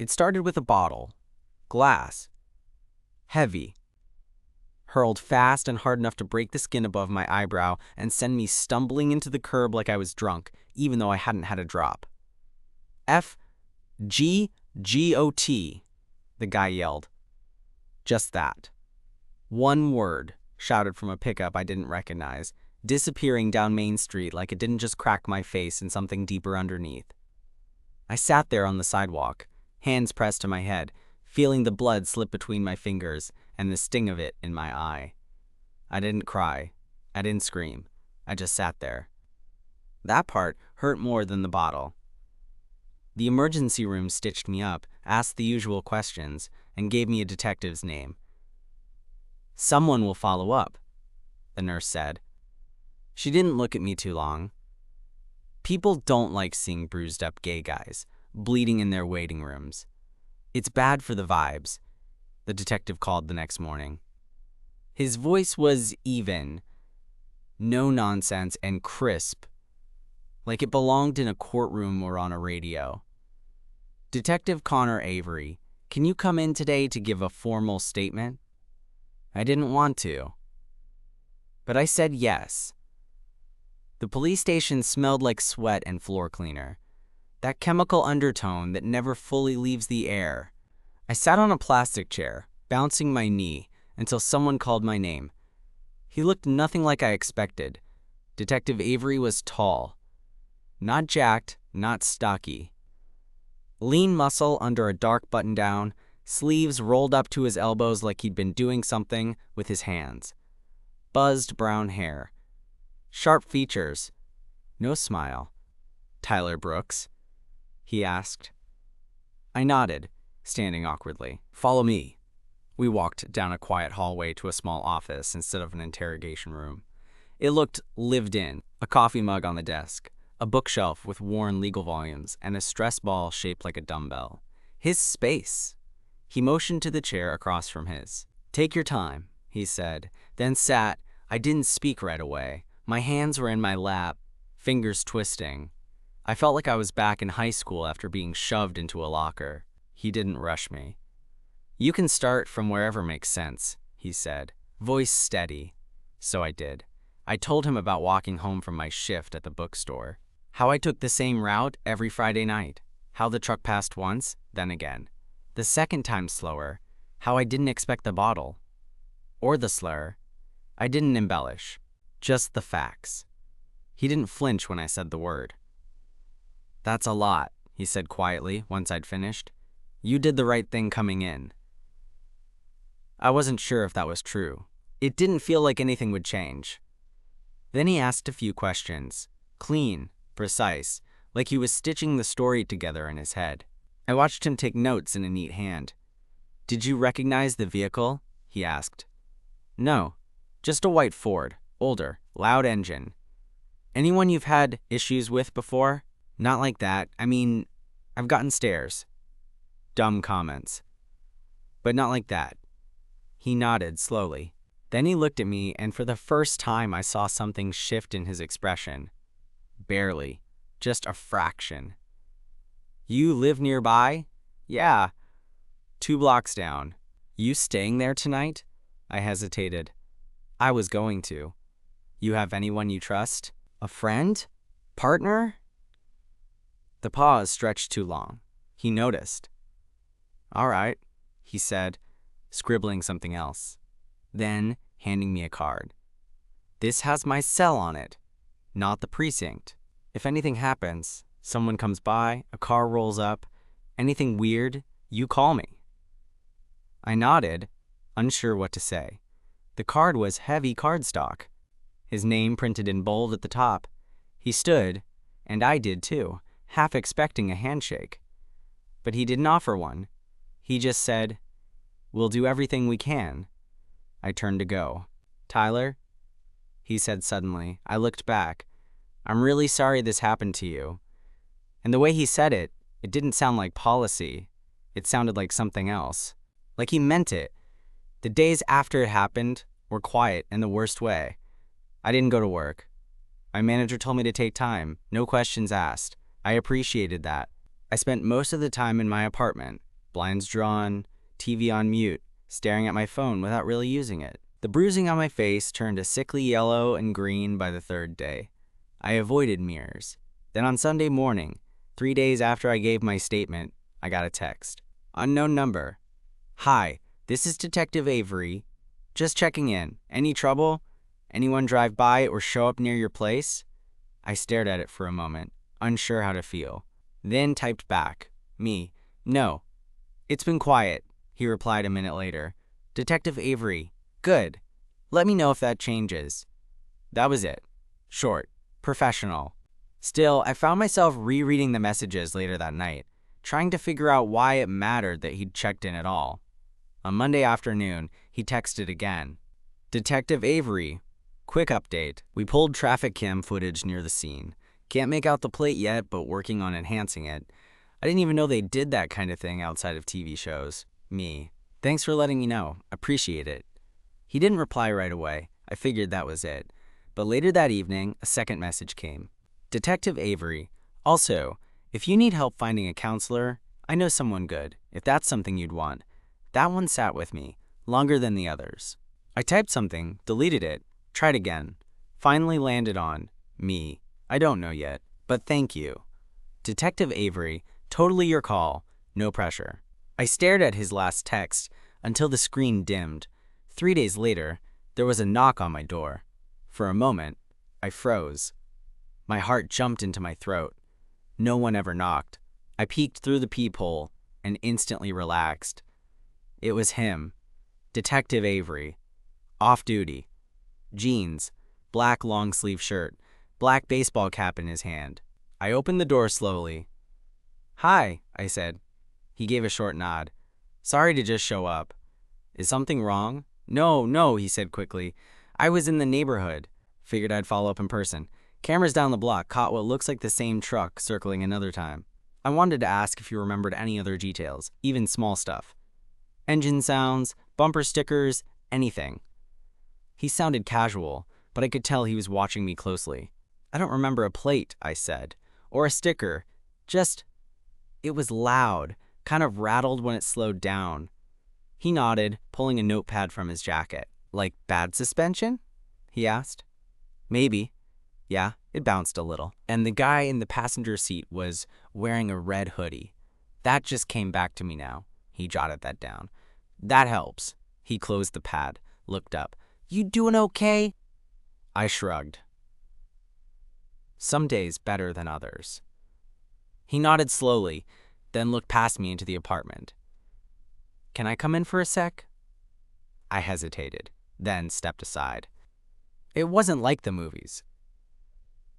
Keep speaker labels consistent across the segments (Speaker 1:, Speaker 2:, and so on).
Speaker 1: It started with a bottle. Glass. Heavy. Hurled fast and hard enough to break the skin above my eyebrow and send me stumbling into the curb like I was drunk, even though I hadn't had a drop. F-G-G-O-T, the guy yelled. Just that. One word, shouted from a pickup I didn't recognize, disappearing down Main Street like it didn't just crack my face in something deeper underneath. I sat there on the sidewalk, hands pressed to my head, feeling the blood slip between my fingers and the sting of it in my eye. I didn't cry. I didn't scream. I just sat there. That part hurt more than the bottle. The emergency room stitched me up, asked the usual questions, and gave me a detective's name. "Someone will follow up," the nurse said. She didn't look at me too long. People don't like seeing bruised-up gay guys bleeding in their waiting rooms. It's bad for the vibes, the detective called the next morning. His voice was even, no nonsense, and crisp, like it belonged in a courtroom or on a radio. "Detective Connor Avery, can you come in today to give a formal statement?" I didn't want to, but I said yes. The police station smelled like sweat and floor cleaner, that chemical undertone that never fully leaves the air. I sat on a plastic chair, bouncing my knee, until someone called my name. He looked nothing like I expected. Detective Avery was tall. Not jacked, not stocky. Lean muscle under a dark button-down, sleeves rolled up to his elbows like he'd been doing something with his hands. Buzzed brown hair. Sharp features. No smile. "Tyler Brooks?" he asked. I nodded, standing awkwardly. "Follow me." We walked down a quiet hallway to a small office instead of an interrogation room. It looked lived in, a coffee mug on the desk, a bookshelf with worn legal volumes, and a stress ball shaped like a dumbbell. His space. He motioned to the chair across from his. "Take your time," he said, then sat. I didn't speak right away. My hands were in my lap, fingers twisting. I felt like I was back in high school after being shoved into a locker. He didn't rush me. "You can start from wherever makes sense," he said, voice steady. So I did. I told him about walking home from my shift at the bookstore, how I took the same route every Friday night, how the truck passed once, then again. The second time slower, how I didn't expect the bottle. Or the slur. I didn't embellish. Just the facts. He didn't flinch when I said the word. "That's a lot," he said quietly once I'd finished. "You did the right thing coming in." I wasn't sure if that was true. It didn't feel like anything would change. Then he asked a few questions, clean, precise, like he was stitching the story together in his head. I watched him take notes in a neat hand. "Did you recognize the vehicle?" he asked. "No, just a white Ford, older, loud engine." "Anyone you've had issues with before?" "Not like that. I mean, I've gotten stares." Dumb comments. "But not like that." He nodded slowly. Then he looked at me, and for the first time I saw something shift in his expression. Barely. Just a fraction. "You live nearby?" "Yeah. 2 blocks down." "You staying there tonight?" I hesitated. "I was going to." "You have anyone you trust? A friend? Partner?" The pause stretched too long. He noticed. "All right," he said, scribbling something else. Then, handing me a card. "This has my cell on it, not the precinct. If anything happens, someone comes by, a car rolls up, anything weird, you call me." I nodded, unsure what to say. The card was heavy cardstock. His name printed in bold at the top. He stood, and I did too, half expecting a handshake. But he didn't offer one. He just said, "We'll do everything we can." I turned to go. "Tyler," he said suddenly. I looked back. "I'm really sorry this happened to you." And the way he said it, it didn't sound like policy. It sounded like something else. Like he meant it. The days after it happened were quiet in the worst way. I didn't go to work. My manager told me to take time, no questions asked. I appreciated that. I spent most of the time in my apartment, blinds drawn, TV on mute, staring at my phone without really using it. The bruising on my face turned a sickly yellow and green by the third day. I avoided mirrors. Then on Sunday morning, 3 days after I gave my statement, I got a text. Unknown number. Hi, this is Detective Avery. Just checking in. Any trouble? Anyone drive by or show up near your place? I stared at it for a moment, unsure how to feel. Then typed back. Me. No. It's been quiet, he replied a minute later. Detective Avery. Good. Let me know if that changes. That was it. Short. Professional. Still, I found myself rereading the messages later that night, trying to figure out why it mattered that he'd checked in at all. On Monday afternoon, he texted again. Detective Avery. Quick update. We pulled traffic cam footage near the scene. Can't make out the plate yet, but working on enhancing it. I didn't even know they did that kind of thing outside of TV shows. Me. Thanks for letting me know. Appreciate it. He didn't reply right away. I figured that was it. But later that evening, a second message came. Detective Avery. Also, if you need help finding a counselor, I know someone good, if that's something you'd want. That one sat with me, longer than the others. I typed something, deleted it, tried again. Finally landed on me. I don't know yet, but thank you. Detective Avery, totally your call, no pressure. I stared at his last text until the screen dimmed. 3 days later, there was a knock on my door. For a moment, I froze. My heart jumped into my throat. No one ever knocked. I peeked through the peephole and instantly relaxed. It was him, Detective Avery, off duty. Jeans, black long-sleeve shirt, black baseball cap in his hand. I opened the door slowly. Hi, I said. He gave a short nod. Sorry to just show up. Is something wrong? No, he said quickly. I was in the neighborhood. Figured I'd follow up in person. Cameras down the block caught what looks like the same truck circling another time. I wanted to ask if you remembered any other details, even small stuff. Engine sounds, bumper stickers, anything. He sounded casual, but I could tell he was watching me closely. I don't remember a plate, I said, or a sticker. Just, it was loud, kind of rattled when it slowed down. He nodded, pulling a notepad from his jacket. Like bad suspension? He asked. Maybe. Yeah, it bounced a little. And the guy in the passenger seat was wearing a red hoodie. That just came back to me now. He jotted that down. That helps. He closed the pad, looked up. You doing okay? I shrugged. Some days better than others. He nodded slowly, then looked past me into the apartment. Can I come in for a sec? I hesitated, then stepped aside. It wasn't like the movies.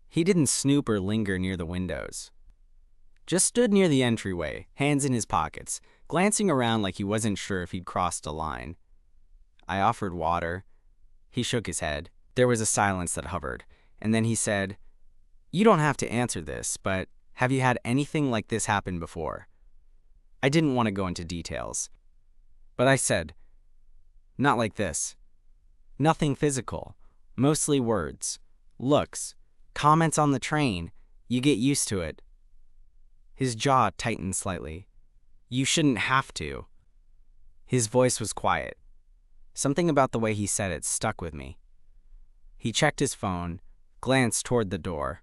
Speaker 1: He didn't snoop or linger near the windows. Just stood near the entryway, hands in his pockets, glancing around like he wasn't sure if he'd crossed a line. I offered water. He shook his head. There was a silence that hovered, and then he said, You don't have to answer this, but have you had anything like this happen before? I didn't want to go into details, but I said, Not like this. Nothing physical, mostly words, looks, comments on the train. You get used to it. His jaw tightened slightly. You shouldn't have to. His voice was quiet. Something about the way he said it stuck with me. He checked his phone, glanced toward the door.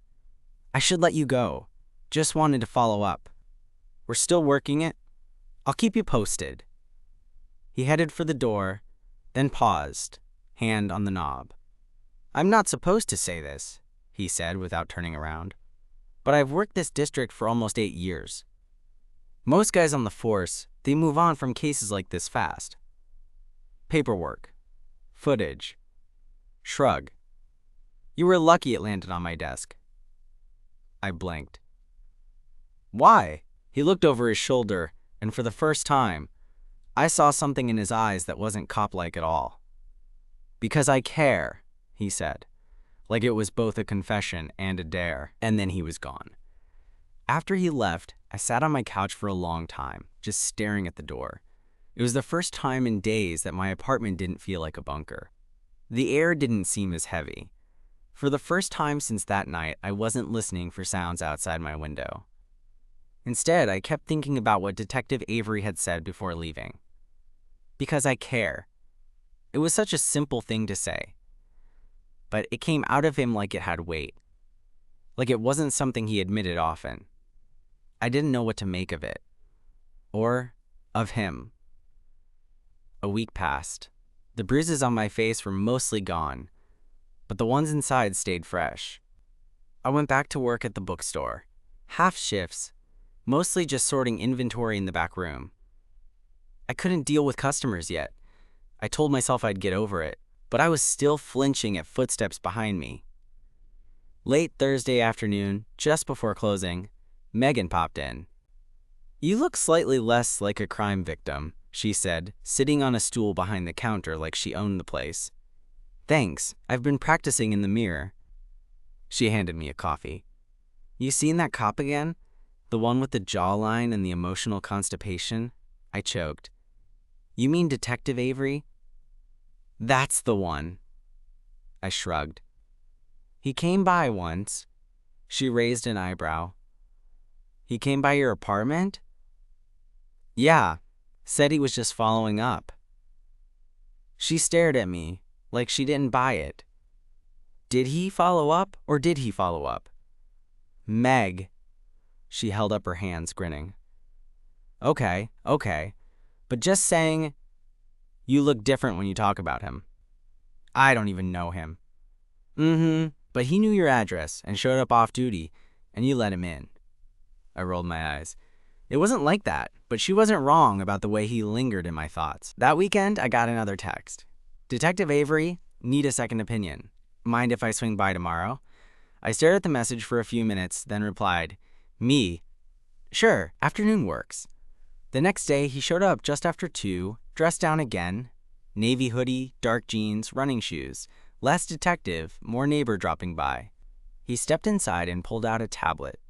Speaker 1: I should let you go. Just wanted to follow up. We're still working it. I'll keep you posted. He headed for the door, then paused, hand on the knob. I'm not supposed to say this, he said without turning around, but I've worked this district for almost 8 years. Most guys on the force, they move on from cases like this fast. Paperwork. Footage. Shrug. You were lucky it landed on my desk. I blinked. Why? He looked over his shoulder, and for the first time, I saw something in his eyes that wasn't cop-like at all. Because I care, he said, like it was both a confession and a dare, and then he was gone. After he left, I sat on my couch for a long time, just staring at the door. It was the first time in days that my apartment didn't feel like a bunker. The air didn't seem as heavy. For the first time since that night, I wasn't listening for sounds outside my window. Instead, I kept thinking about what Detective Avery had said before leaving. Because I care. It was such a simple thing to say. But it came out of him like it had weight. Like it wasn't something he admitted often. I didn't know what to make of it. Or of him. A week passed. The bruises on my face were mostly gone, but the ones inside stayed fresh. I went back to work at the bookstore. Half shifts, mostly just sorting inventory in the back room. I couldn't deal with customers yet. I told myself I'd get over it, but I was still flinching at footsteps behind me. Late Thursday afternoon, just before closing, Megan popped in. "You look slightly less like a crime victim," she said, sitting on a stool behind the counter like she owned the place. "Thanks, I've been practicing in the mirror." She handed me a coffee. "You seen that cop again? The one with the jawline and the emotional constipation?" I choked. "You mean Detective Avery?" "That's the one." I shrugged. "He came by once." She raised an eyebrow. "He came by your apartment?" "Yeah, said he was just following up." She stared at me, like she didn't buy it. "Did he follow up, or did he follow up?" "Meg." She held up her hands, grinning. Okay, but just saying, you look different when you talk about him." "I don't even know him." But he knew your address and showed up off duty, and you let him in." I rolled my eyes. It wasn't like that, but she wasn't wrong about the way he lingered in my thoughts. That weekend, I got another text. "Detective Avery, need a second opinion. Mind if I swing by tomorrow?" I stared at the message for a few minutes, then replied, "Me? Sure, afternoon works." The next day, he showed up just after 2, dressed down again. Navy hoodie, dark jeans, running shoes. Less detective, more neighbor dropping by. He stepped inside and pulled out a tablet.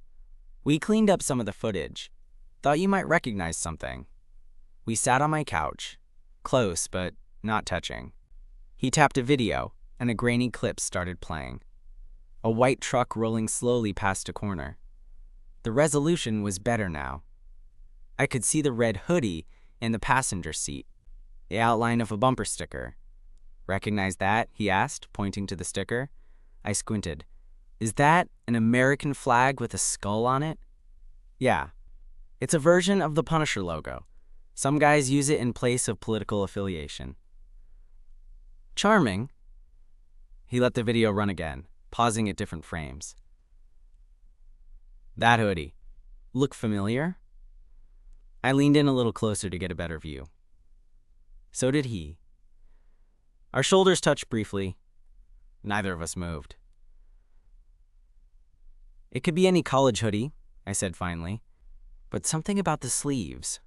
Speaker 1: "We cleaned up some of the footage. Thought you might recognize something." We sat on my couch. Close, but not touching. He tapped a video, and a grainy clip started playing. A white truck rolling slowly past a corner. The resolution was better now. I could see the red hoodie in the passenger seat, the outline of a bumper sticker. "Recognize that?" he asked, pointing to the sticker. I squinted. "Is that an American flag with a skull on it?" "Yeah. It's a version of the Punisher logo. Some guys use it in place of political affiliation." "Charming." He let the video run again, pausing at different frames. "That hoodie. Look familiar?" I leaned in a little closer to get a better view. So did he. Our shoulders touched briefly. Neither of us moved. "It could be any college hoodie," I said finally, "but something about the sleeves.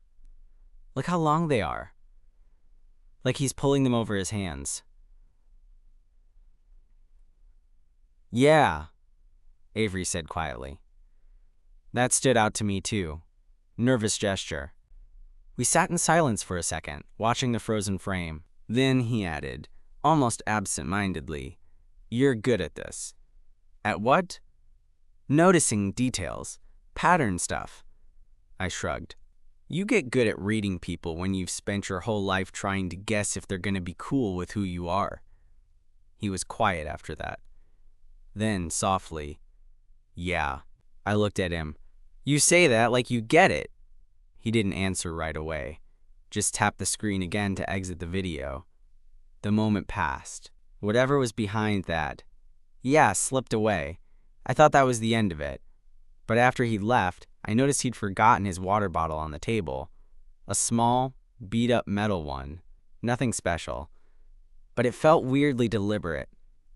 Speaker 1: Look how long they are. Like he's pulling them over his hands." "Yeah," Avery said quietly. That stood out to me too. Nervous gesture. We sat in silence for a second, watching the frozen frame. Then he added, almost absent-mindedly, "You're good at this." "At what?" "Noticing details. Pattern stuff." I shrugged. "You get good at reading people when you've spent your whole life trying to guess if they're going to be cool with who you are." He was quiet after that. Then, softly, "Yeah." I looked at him. "You say that like you get it." He didn't answer right away. Just tapped the screen again to exit the video. The moment passed. Whatever was behind that, "yeah," slipped away. I thought that was the end of it. But after he left, I noticed he'd forgotten his water bottle on the table. A small, beat-up metal one. Nothing special. But it felt weirdly deliberate,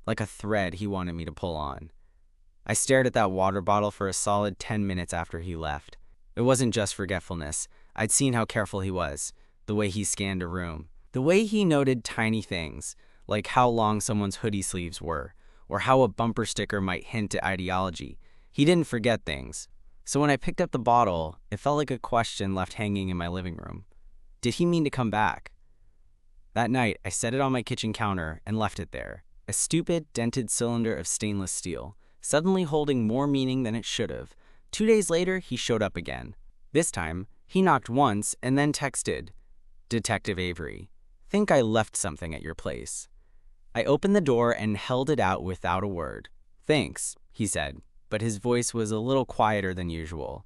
Speaker 1: like a thread he wanted me to pull on. I stared at that water bottle for a solid 10 minutes after he left. It wasn't just forgetfulness. I'd seen how careful he was, the way he scanned a room, the way he noted tiny things, like how long someone's hoodie sleeves were, or how a bumper sticker might hint at ideology. He didn't forget things. So when I picked up the bottle, it felt like a question left hanging in my living room. Did he mean to come back? That night, I set it on my kitchen counter and left it there, a stupid, dented cylinder of stainless steel, suddenly holding more meaning than it should have. 2 days later, he showed up again, This time, he knocked once and then texted, "Detective Avery, think I left something at your place." I opened the door and held it out without a word. "Thanks," he said, but his voice was a little quieter than usual.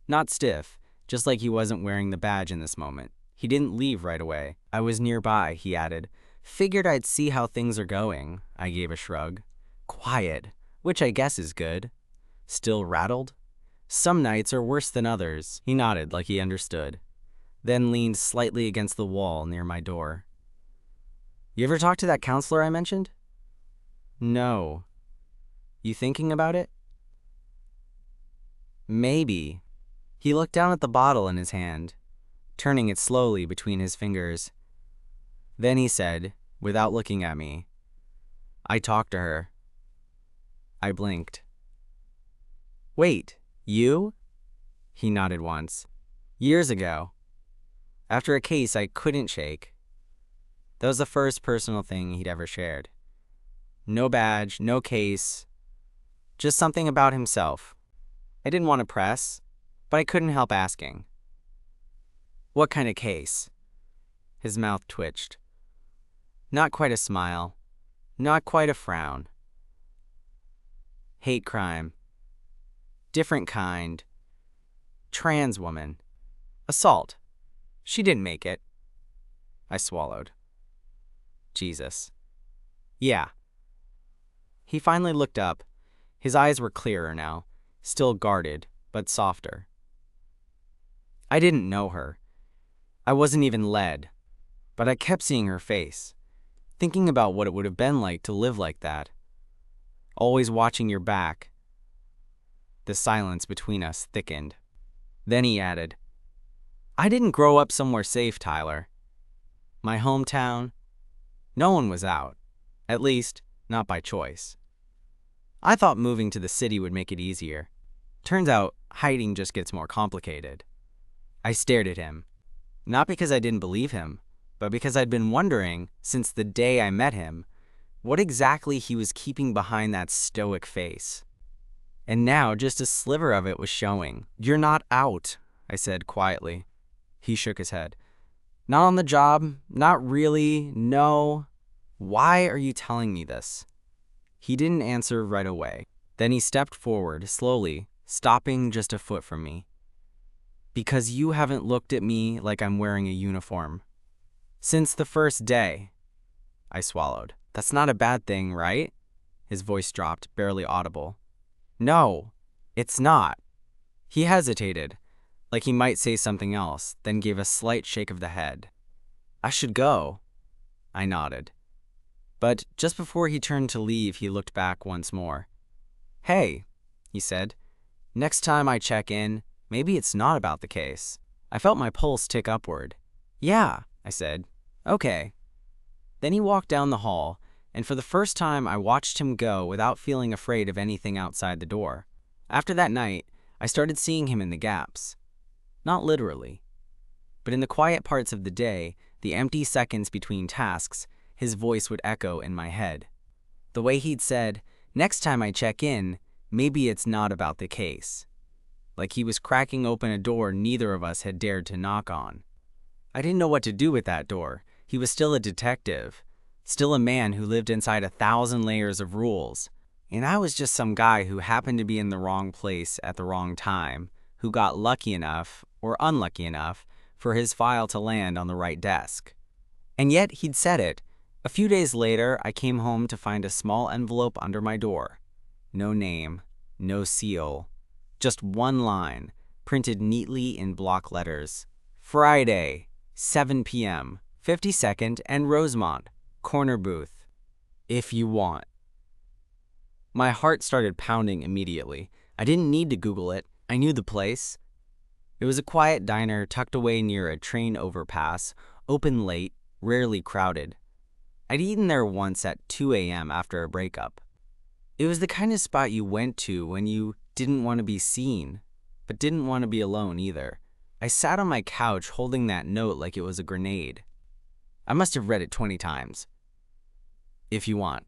Speaker 1: Not stiff, just like he wasn't wearing the badge in this moment. He didn't leave right away. "I was nearby," he added. "Figured I'd see how things are going." I gave a shrug. "Quiet, which I guess is good." "Still rattled?" "Some nights are worse than others." He nodded like he understood, then leaned slightly against the wall near my door. "You ever talk to that counselor I mentioned?" "No." "You thinking about it?" "Maybe." He looked down at the bottle in his hand, turning it slowly between his fingers. Then he said, without looking at me, "I talked to her." I blinked. "Wait, you?" He nodded once. "Years ago. After a case I couldn't shake." That was the first personal thing he'd ever shared. No badge, no case, just something about himself. I didn't want to press, but I couldn't help asking. "What kind of case?" His mouth twitched. Not quite a smile, not quite a frown. "Hate crime. Different kind. Trans woman. Assault. She didn't make it." I swallowed. Jesus. "Yeah." He finally looked up. His eyes were clearer now, still guarded, but softer. "I didn't know her. I wasn't even led. But I kept seeing her face, thinking about what it would have been like to live like that. Always watching your back." The silence between us thickened. Then he added, "I didn't grow up somewhere safe, Tyler. My hometown, no one was out. At least, not by choice. I thought moving to the city would make it easier. Turns out, hiding just gets more complicated." I stared at him, not because I didn't believe him, but because I'd been wondering, since the day I met him, what exactly he was keeping behind that stoic face. And now just a sliver of it was showing. "You're not out," I said quietly. He shook his head. "Not on the job, not really, no. Why are you telling me this?" He didn't answer right away. Then he stepped forward, slowly, stopping just a foot from me. "Because you haven't looked at me like I'm wearing a uniform. Since the first day." I swallowed. "That's not a bad thing, right?" His voice dropped, barely audible. "No, it's not." He hesitated, like he might say something else, then gave a slight shake of the head. "I should go." I nodded. But just before he turned to leave, he looked back once more. "Hey," he said, "next time I check in, maybe it's not about the case." I felt my pulse tick upward. "Yeah," I said. "Okay." Then he walked down the hall, and for the first time I watched him go without feeling afraid of anything outside the door. After that night, I started seeing him in the gaps. Not literally, but in the quiet parts of the day, the empty seconds between tasks, his voice would echo in my head. The way he'd said, "Next time I check in, maybe it's not about the case." Like he was cracking open a door neither of us had dared to knock on. I didn't know what to do with that door. He was still a detective, still a man who lived inside 1,000 layers of rules. And I was just some guy who happened to be in the wrong place at the wrong time, who got lucky enough, or unlucky enough, for his file to land on the right desk. And yet he'd said it. A few days later, I came home to find a small envelope under my door. No name, no seal, just one line, printed neatly in block letters. "Friday, 7 p.m., 52nd and Rosemont, corner booth. If you want." My heart started pounding immediately. I didn't need to Google it. I knew the place. It was a quiet diner tucked away near a train overpass, open late, rarely crowded. I'd eaten there once at 2 a.m. after a breakup. It was the kind of spot you went to when you didn't want to be seen, but didn't want to be alone either. I sat on my couch holding that note like it was a grenade. I must have read it 20 times. If you want.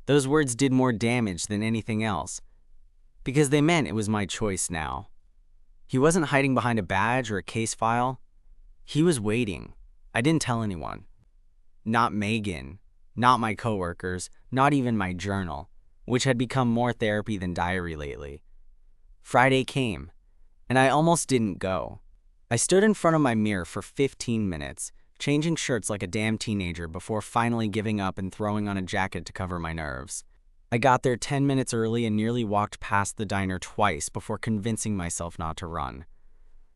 Speaker 1: Those words did more damage than anything else, because they meant it was my choice now. He wasn't hiding behind a badge or a case file. He was waiting. I didn't tell anyone. Not Megan, not my coworkers, not even my journal, which had become more therapy than diary lately. Friday came, and I almost didn't go. I stood in front of my mirror for 15 minutes, changing shirts like a damn teenager before finally giving up and throwing on a jacket to cover my nerves. I got there 10 minutes early and nearly walked past the diner twice before convincing myself not to run.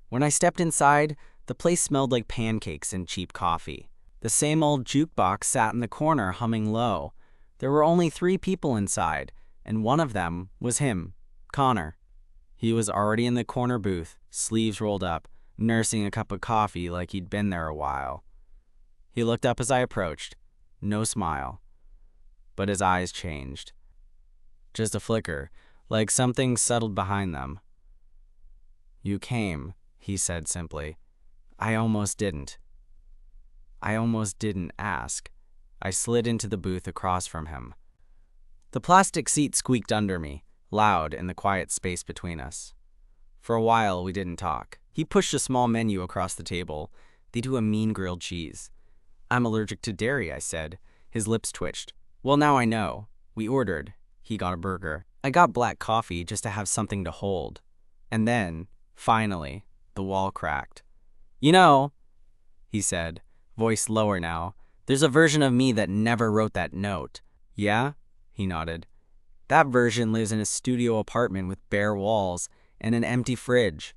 Speaker 1: When I stepped inside, the place smelled like pancakes and cheap coffee. The same old jukebox sat in the corner humming low. There were only 3 people inside, and one of them was him, Connor. He was already in the corner booth, sleeves rolled up, nursing a cup of coffee like he'd been there a while. He looked up as I approached. No smile. But his eyes changed. Just a flicker, like something settled behind them. "You came," he said simply. I almost didn't ask. I slid into the booth across from him. The plastic seat squeaked under me, loud in the quiet space between us. For a while, we didn't talk. He pushed a small menu across the table. They do a mean grilled cheese. "I'm allergic to dairy," I said. His lips twitched. "Well, now I know." We ordered. He got a burger. I got black coffee just to have something to hold. And then, finally, the wall cracked. "You know," he said, voice lower now, "there's a version of me that never wrote that note." "Yeah?" He nodded. "That version lives in a studio apartment with bare walls and an empty fridge.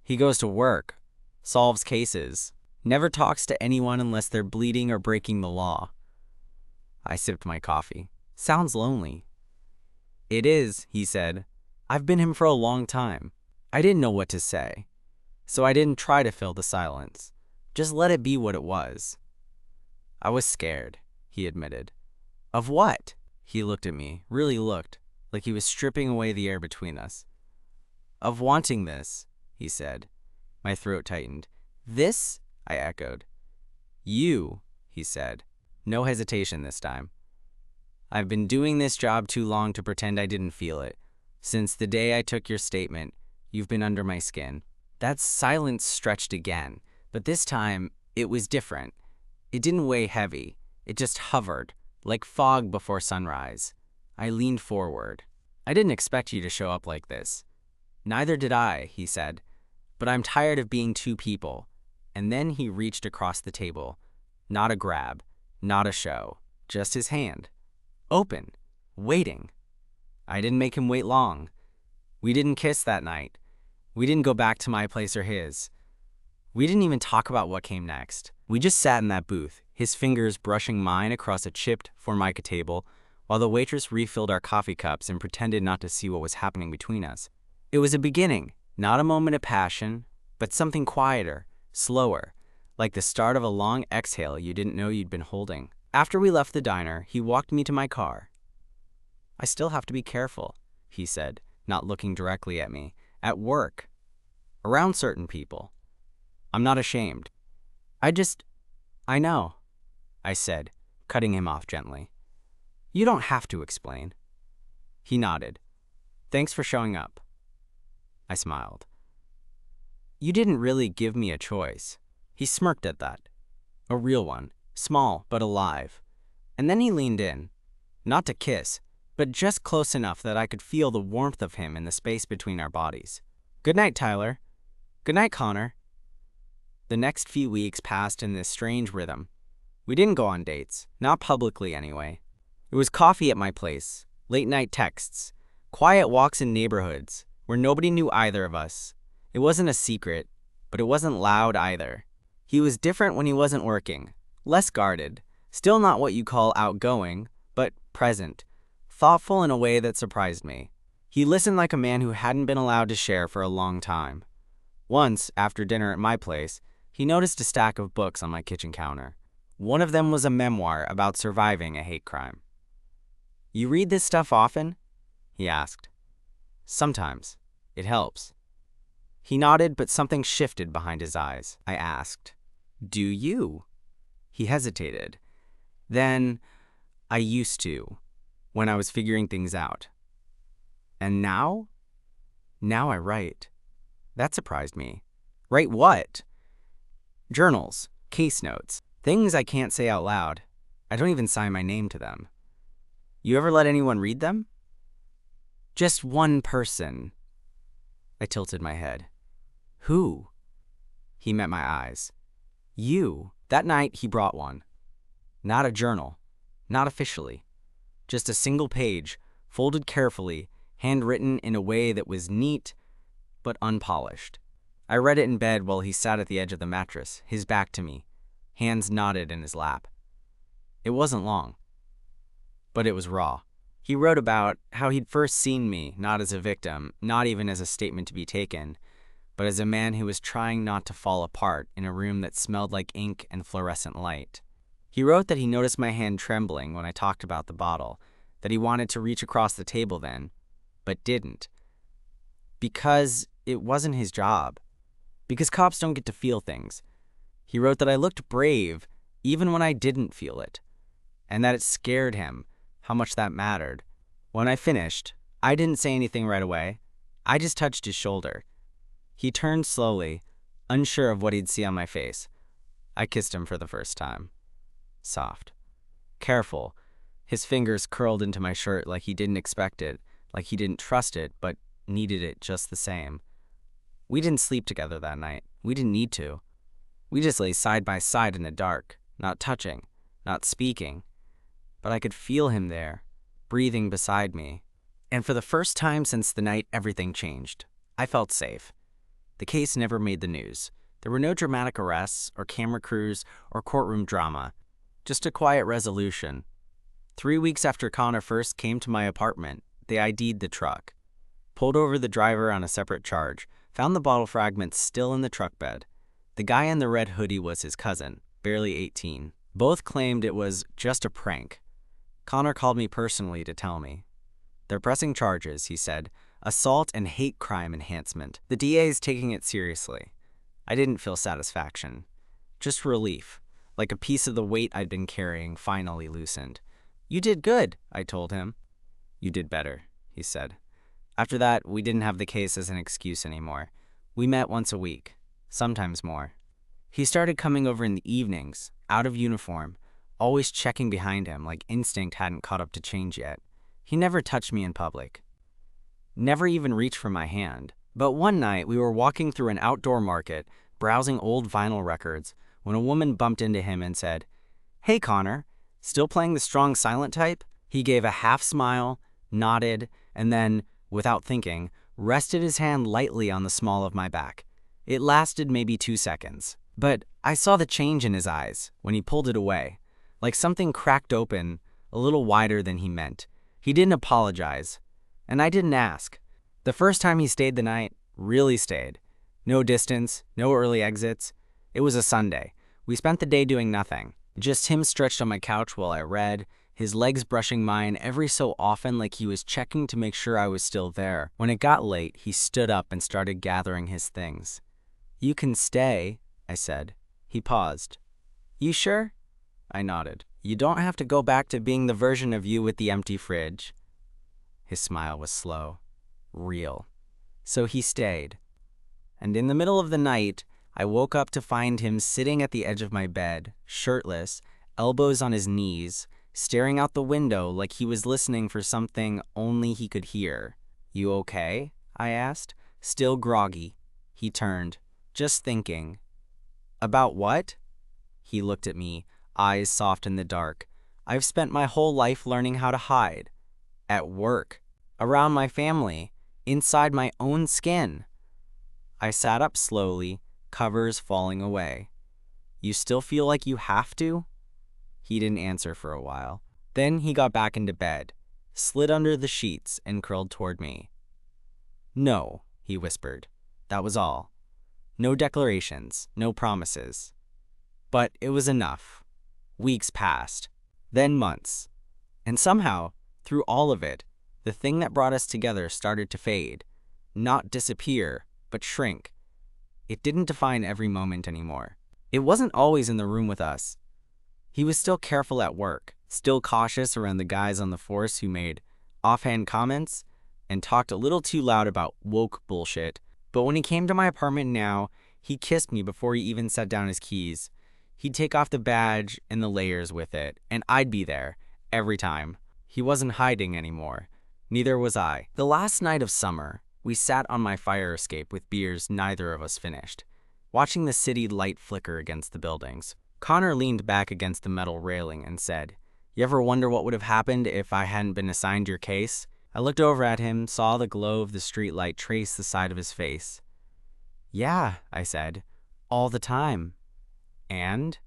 Speaker 1: He goes to work, solves cases, never talks to anyone unless they're bleeding or breaking the law." I sipped my coffee. "Sounds lonely." "It is," he said. "I've been him for a long time." I didn't know what to say, so I didn't try to fill the silence. Just let it be what it was. "I was scared," he admitted. "Of what?" He looked at me, really looked, like he was stripping away the air between us. "Of wanting this," he said. My throat tightened. "This?" I echoed. "You," he said. No hesitation this time. "I've been doing this job too long to pretend I didn't feel it. Since the day I took your statement, you've been under my skin." That silence stretched again, but this time it was different. It didn't weigh heavy. It just hovered, like fog before sunrise. I leaned forward. "I didn't expect you to show up like this." "Neither did I," he said. "But I'm tired of being two people." And then he reached across the table. Not a grab, not a show, just his hand. Open, waiting. I didn't make him wait long. We didn't kiss that night. We didn't go back to my place or his. We didn't even talk about what came next. We just sat in that booth, his fingers brushing mine across a chipped Formica table, while the waitress refilled our coffee cups and pretended not to see what was happening between us. It was a beginning, not a moment of passion, but something quieter, slower, like the start of a long exhale you didn't know you'd been holding. After we left the diner, he walked me to my car. "I still have to be careful," he said, not looking directly at me. "At work. Around certain people. I'm not ashamed." I know," I said, cutting him off gently. "You don't have to explain." He nodded. "Thanks for showing up." I smiled. "You didn't really give me a choice." He smirked at that. A real one, small but alive. And then he leaned in, not to kiss, but just close enough that I could feel the warmth of him in the space between our bodies. "Good night, Tyler." "Good night, Connor." The next few weeks passed in this strange rhythm. We didn't go on dates, not publicly anyway. It was coffee at my place, late-night texts, quiet walks in neighborhoods where nobody knew either of us. It wasn't a secret, but it wasn't loud either. He was different when he wasn't working, less guarded, still not what you call outgoing, but present, thoughtful in a way that surprised me. He listened like a man who hadn't been allowed to share for a long time. Once, after dinner at my place, he noticed a stack of books on my kitchen counter. One of them was a memoir about surviving a hate crime. "You read this stuff often?" he asked. "Sometimes. It helps." He nodded, but something shifted behind his eyes. I asked, "Do you?" He hesitated. Then, "I used to, when I was figuring things out. And now? Now I write." That surprised me. Write what? Journals, case notes, things I can't say out loud. I don't even sign my name to them. You ever let anyone read them? Just one person. I tilted my head. Who? He met my eyes. You. That night, he brought one. Not a journal. Not officially. Just a single page, folded carefully, handwritten in a way that was neat but unpolished. I read it in bed while he sat at the edge of the mattress, his back to me, hands knotted in his lap. It wasn't long, but it was raw. He wrote about how he'd first seen me, not as a victim, not even as a statement to be taken, but as a man who was trying not to fall apart in a room that smelled like ink and fluorescent light. He wrote that he noticed my hand trembling when I talked about the bottle, that he wanted to reach across the table then, but didn't. Because it wasn't his job. Because cops don't get to feel things. He wrote that I looked brave even when I didn't feel it, and that it scared him how much that mattered. When I finished, I didn't say anything right away. I just touched his shoulder. He turned slowly, unsure of what he'd see on my face. I kissed him for the first time. Soft. Careful. His fingers curled into my shirt like he didn't expect it, like he didn't trust it, but needed it just the same. We didn't sleep together that night. We didn't need to. We just lay side by side in the dark, not touching, not speaking. But I could feel him there, breathing beside me. And for the first time since the night everything changed, I felt safe. The case never made the news. There were no dramatic arrests or camera crews or courtroom drama, just a quiet resolution. 3 weeks after Connor first came to my apartment, they ID'd the truck, pulled over the driver on a separate charge, found the bottle fragments still in the truck bed. The guy in the red hoodie was his cousin, barely 18. Both claimed it was just a prank. Connor called me personally to tell me. They're pressing charges, he said, assault and hate crime enhancement. The DA's taking it seriously. I didn't feel satisfaction, just relief, like a piece of the weight I'd been carrying finally loosened. You did good, I told him. You did better, he said. After that, we didn't have the case as an excuse anymore. We met once a week, sometimes more. He started coming over in the evenings, out of uniform, always checking behind him like instinct hadn't caught up to change yet. He never touched me in public. Never even reached for my hand. But one night, we were walking through an outdoor market, browsing old vinyl records, when a woman bumped into him and said, "Hey, Connor, still playing the strong silent type?" He gave a half smile, nodded, and then, without thinking, rested his hand lightly on the small of my back. It lasted maybe 2 seconds, but I saw the change in his eyes when he pulled it away, like something cracked open a little wider than he meant. He didn't apologize, and I didn't ask. The first time he stayed the night, really stayed. No distance, no early exits. It was a Sunday. We spent the day doing nothing, just him stretched on my couch while I read, his legs brushing mine every so often like he was checking to make sure I was still there. When it got late, he stood up and started gathering his things. "You can stay," I said. He paused. "You sure?" I nodded. "You don't have to go back to being the version of you with the empty fridge." His smile was slow, real. So he stayed. And in the middle of the night, I woke up to find him sitting at the edge of my bed, shirtless, elbows on his knees, staring out the window like he was listening for something only he could hear. "You okay?" I asked, still groggy. He turned. "Just thinking." "About what?" He looked at me, eyes soft in the dark. "I've spent my whole life learning how to hide. At work, around my family, inside my own skin." I sat up slowly, covers falling away. "You still feel like you have to?" He didn't answer for a while. Then he got back into bed, slid under the sheets, and curled toward me. "No," he whispered. That was all. No declarations, no promises. But it was enough. Weeks passed, then months. And somehow, through all of it, the thing that brought us together started to fade. Not disappear, but shrink. It didn't define every moment anymore. It wasn't always in the room with us. He was still careful at work, still cautious around the guys on the force who made offhand comments and talked a little too loud about woke bullshit. But when he came to my apartment now, he kissed me before he even set down his keys. He'd take off the badge and the layers with it, and I'd be there, every time. He wasn't hiding anymore. Neither was I. The last night of summer, we sat on my fire escape with beers neither of us finished, watching the city light flicker against the buildings. Connor leaned back against the metal railing and said, "You ever wonder what would have happened if I hadn't been assigned your case?" I looked over at him, saw the glow of the streetlight trace the side of his face. "Yeah," I said, "all the time." "And?"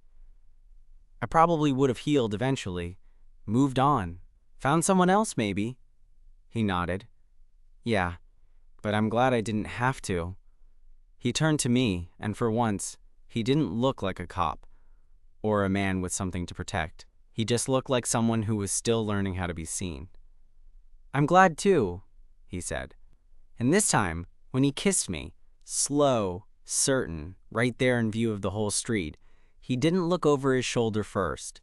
Speaker 1: "I probably would have healed eventually. Moved on. Found someone else, maybe." He nodded. "Yeah, but I'm glad I didn't have to." He turned to me, and for once, he didn't look like a cop or a man with something to protect. He just looked like someone who was still learning how to be seen. "I'm glad too," he said. And this time, when he kissed me, slow, certain, right there in view of the whole street, he didn't look over his shoulder first.